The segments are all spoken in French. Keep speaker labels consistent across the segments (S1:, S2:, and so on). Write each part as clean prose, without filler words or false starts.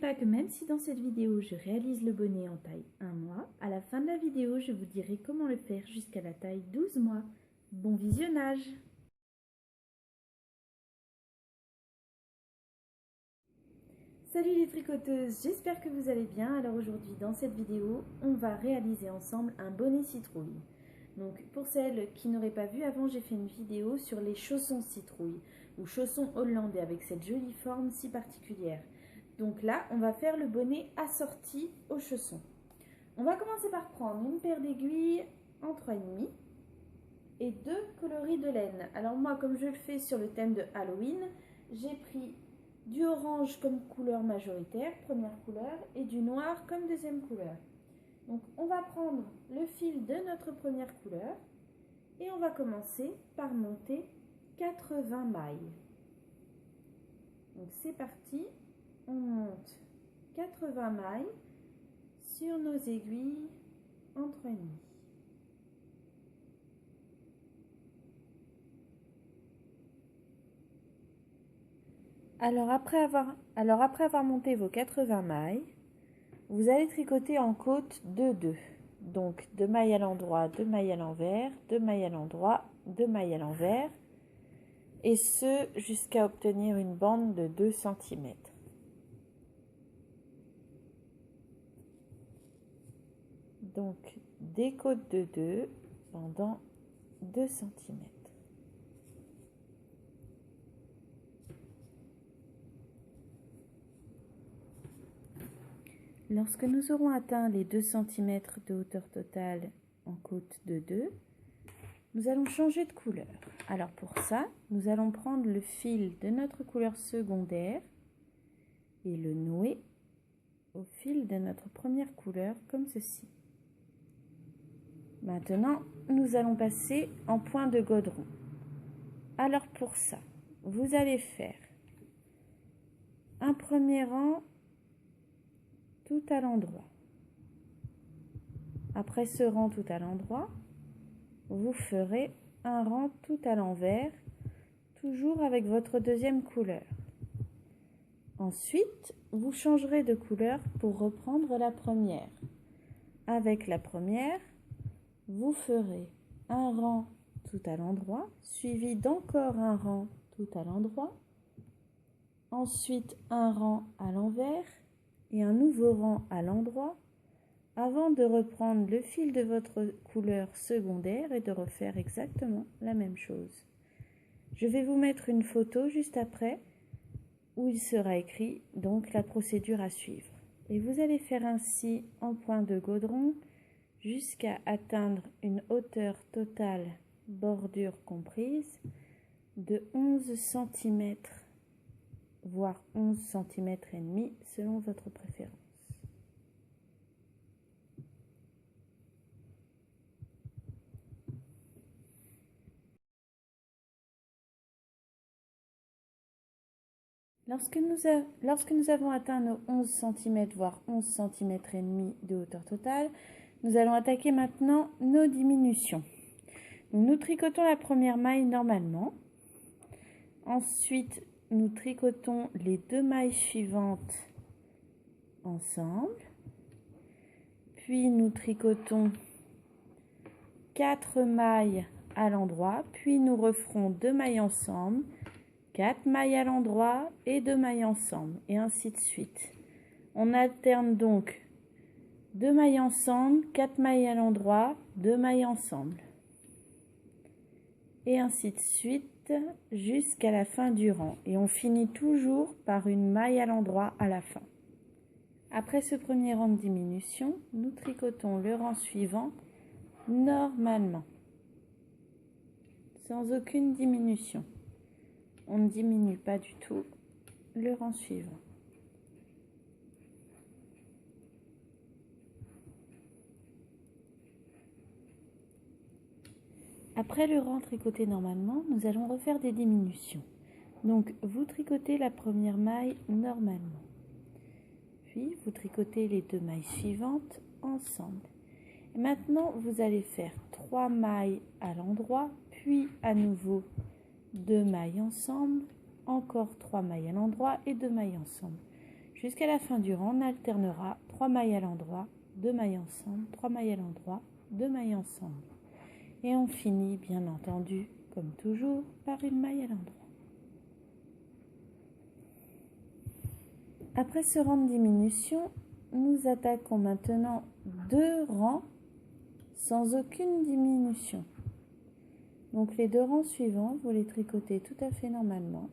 S1: pas que même si dans cette vidéo je réalise le bonnet en taille 1 mois, à la fin de la vidéo je vous dirai comment le faire jusqu'à la taille 12 mois. Bon visionnage! Salut les tricoteuses, j'espère que vous allez bien. Alors aujourd'hui dans cette vidéo, on va réaliser ensemble un bonnet citrouille. Donc pour celles qui n'auraient pas vu avant, j'ai fait une vidéo sur les chaussons citrouille ou chaussons hollandais avec cette jolie forme si particulière. Donc là, on va faire le bonnet assorti aux chaussons. On va commencer par prendre une paire d'aiguilles en 3,5 et 2 coloris de laine. Alors moi, comme je le fais sur le thème de Halloween, j'ai pris du orange comme couleur majoritaire, première couleur, et du noir comme deuxième couleur. Donc on va prendre le fil de notre première couleur et on va commencer par monter 80 mailles. Donc c'est parti, on monte 80 mailles sur nos aiguilles en 3,5. Alors après avoir monté vos 80 mailles, vous allez tricoter en côte de 2. Donc 2 mailles à l'endroit, 2 mailles à l'envers, 2 mailles à l'endroit, 2 mailles à l'envers. Et ce jusqu'à obtenir une bande de 2 cm. Donc des côtes de 2 pendant 2 cm. Lorsque nous aurons atteint les 2 cm de hauteur totale en côte de 2, nous allons changer de couleur. Alors pour ça, nous allons prendre le fil de notre couleur secondaire et le nouer au fil de notre première couleur comme ceci. Maintenant, nous allons passer en point de godron. Alors pour ça, vous allez faire un premier rang tout à l'endroit. Après ce rang tout à l'endroit, vous ferez un rang tout à l'envers, toujours avec votre deuxième couleur. Ensuite, vous changerez de couleur pour reprendre la première. Avec la première, vous ferez un rang tout à l'endroit, suivi d'encore un rang tout à l'endroit, ensuite un rang à l'envers et un nouveau rang à l'endroit, avant de reprendre le fil de votre couleur secondaire et de refaire exactement la même chose. Je vais vous mettre une photo juste après où il sera écrit donc la procédure à suivre. Et vous allez faire ainsi en point de godron jusqu'à atteindre une hauteur totale, bordure comprise, de 11 cm, voire 11 cm et demi selon votre préférence. Lorsque nous avons atteint nos 11 cm, voire 11 cm et demi de hauteur totale, nous allons attaquer maintenant nos diminutions. Nous tricotons la première maille normalement. Ensuite, nous tricotons les 2 mailles suivantes ensemble. Puis nous tricotons 4 mailles à l'endroit. Puis nous referons 2 mailles ensemble, 4 mailles à l'endroit et 2 mailles ensemble, et ainsi de suite. On alterne donc 2 mailles ensemble, 4 mailles à l'endroit, 2 mailles ensemble. Et ainsi de suite jusqu'à la fin du rang. Et on finit toujours par une maille à l'endroit à la fin. Après ce premier rang de diminution, nous tricotons le rang suivant normalement, sans aucune diminution. On ne diminue pas du tout le rang suivant. Après le rang tricoté normalement, nous allons refaire des diminutions. Donc vous tricotez la première maille normalement. Puis vous tricotez les 2 mailles suivantes ensemble. Et maintenant, vous allez faire 3 mailles à l'endroit, puis à nouveau 2 mailles ensemble, encore 3 mailles à l'endroit et 2 mailles ensemble, Jusqu'à la fin du rang, on alternera 3 mailles à l'endroit, 2 mailles ensemble, 3 mailles à l'endroit, 2 mailles ensemble. Et on finit, bien entendu, comme toujours, par une maille à l'endroit. Après ce rang de diminution, nous attaquons maintenant 2 rangs sans aucune diminution. Donc les 2 rangs suivants, vous les tricotez tout à fait normalement,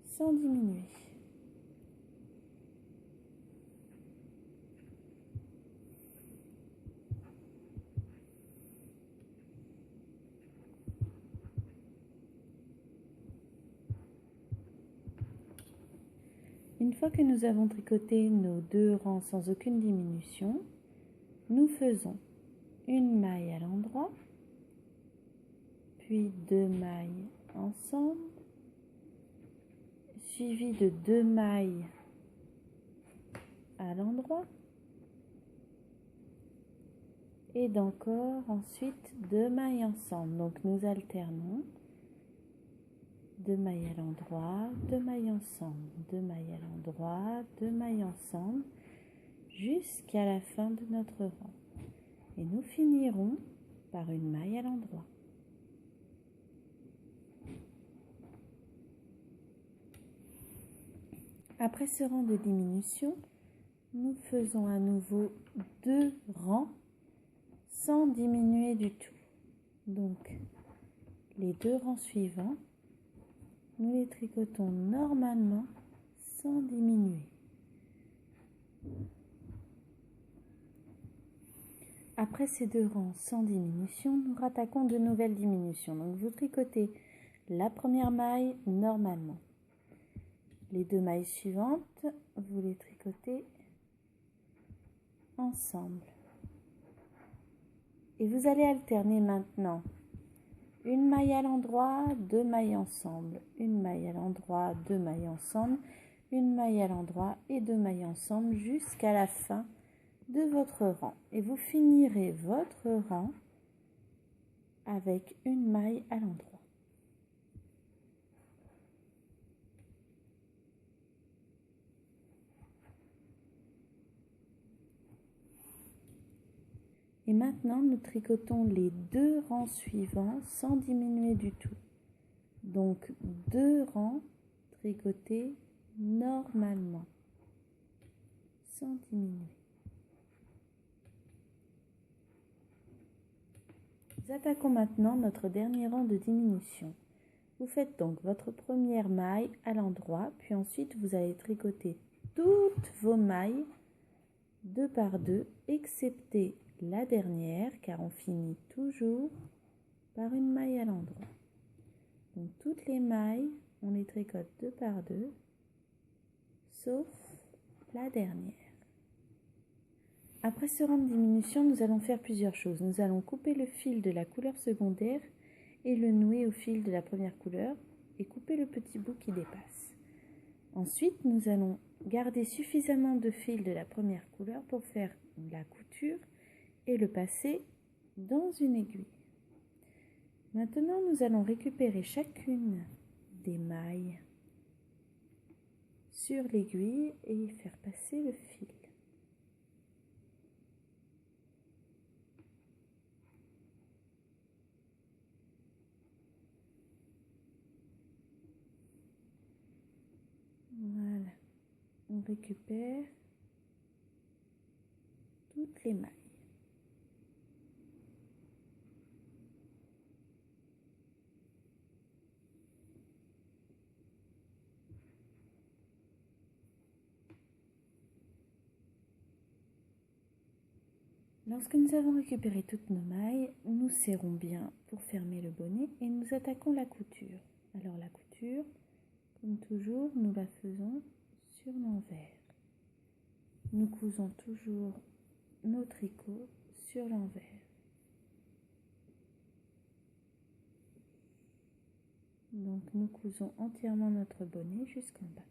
S1: sans diminuer. Une fois que nous avons tricoté nos 2 rangs sans aucune diminution, nous faisons une maille à l'endroit, puis 2 mailles ensemble, suivi de 2 mailles à l'endroit, et d'encore ensuite 2 mailles ensemble. Donc nous alternons 2 mailles à l'endroit, 2 mailles ensemble, 2 mailles à l'endroit, 2 mailles ensemble, jusqu'à la fin de notre rang. Et nous finirons par une maille à l'endroit. Après ce rang de diminution, nous faisons à nouveau 2 rangs sans diminuer du tout. Donc, les 2 rangs suivants, nous les tricotons normalement sans diminuer. Après ces 2 rangs sans diminution, nous rattaquons de nouvelles diminutions. Donc vous tricotez la première maille normalement. Les 2 mailles suivantes, vous les tricotez ensemble. Et vous allez alterner maintenant une maille à l'endroit, 2 mailles ensemble, une maille à l'endroit, 2 mailles ensemble, une maille à l'endroit et 2 mailles ensemble jusqu'à la fin de votre rang. Et vous finirez votre rang avec une maille à l'endroit. Et maintenant, nous tricotons les 2 rangs suivants sans diminuer du tout. Donc 2 rangs tricotés normalement, sans diminuer. Nous attaquons maintenant notre dernier rang de diminution. Vous faites donc votre première maille à l'endroit, puis ensuite vous allez tricoter toutes vos mailles 2 par 2, excepté la dernière, car on finit toujours par une maille à l'endroit. Donc toutes les mailles, on les tricote 2 par 2, sauf la dernière. Après ce rang de diminution, nous allons faire plusieurs choses. Nous allons couper le fil de la couleur secondaire et le nouer au fil de la première couleur et couper le petit bout qui dépasse. Ensuite, nous allons garder suffisamment de fil de la première couleur pour faire la couture et le passer dans une aiguille. Maintenant, nous allons récupérer chacune des mailles sur l'aiguille et faire passer le fil. Voilà, on récupère toutes les mailles. Lorsque nous avons récupéré toutes nos mailles, nous serrons bien pour fermer le bonnet et nous attaquons la couture. Alors la couture, comme toujours, nous la faisons sur l'envers. Nous cousons toujours nos tricots sur l'envers. Donc nous cousons entièrement notre bonnet jusqu'en bas.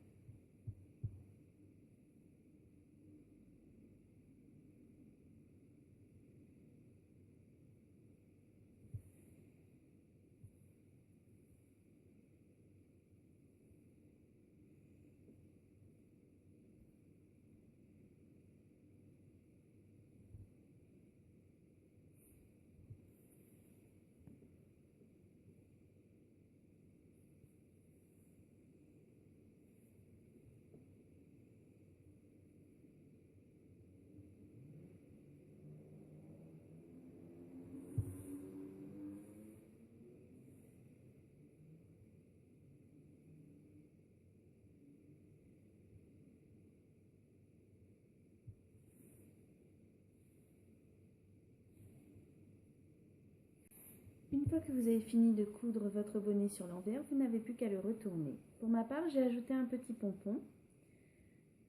S1: fois que vous avez fini de coudre votre bonnet sur l'envers, vous n'avez plus qu'à le retourner. Pour ma part, j'ai ajouté un petit pompon.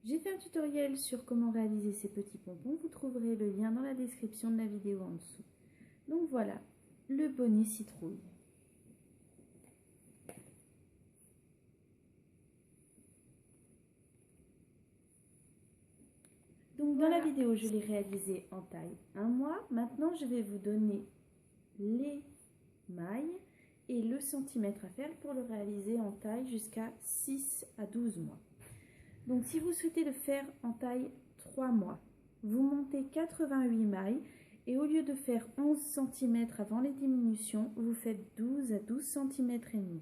S1: J'ai fait un tutoriel sur comment réaliser ces petits pompons. Vous trouverez le lien dans la description de la vidéo en dessous. Donc voilà, le bonnet citrouille. Donc dans la vidéo, je l'ai réalisé en taille 1 mois. Maintenant, je vais vous donner les mailles et le centimètre à faire pour le réaliser en taille jusqu'à 6 à 12 mois. Donc si vous souhaitez le faire en taille 3 mois, vous montez 88 mailles et au lieu de faire 11 cm avant les diminutions, vous faites 12 à 12 cm et demi.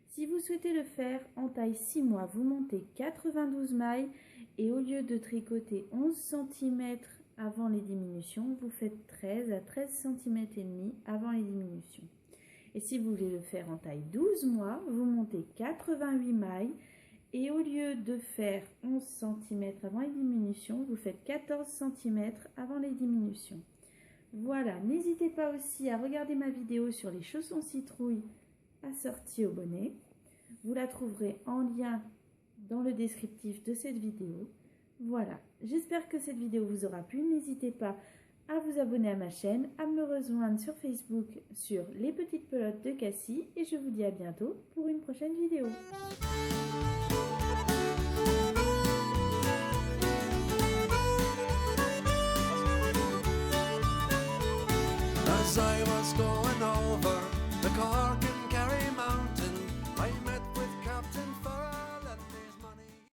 S1: Si vous souhaitez le faire en taille 6 mois, vous montez 92 mailles et au lieu de tricoter 11 cm avant les diminutions, vous faites 13 à 13 cm et demi avant les diminutions. Et si vous voulez le faire en taille 12 mois, vous montez 88 mailles et au lieu de faire 11 cm avant les diminutions, vous faites 14 cm avant les diminutions. Voilà, n'hésitez pas aussi à regarder ma vidéo sur les chaussons citrouilles assortis au bonnet. Vous la trouverez en lien dans le descriptif de cette vidéo. Voilà, j'espère que cette vidéo vous aura plu. N'hésitez pas à vous abonner à ma chaîne, à me rejoindre sur Facebook sur les petites pelotes de Cassie et je vous dis à bientôt pour une prochaine vidéo.
S2: As I was going over the Cork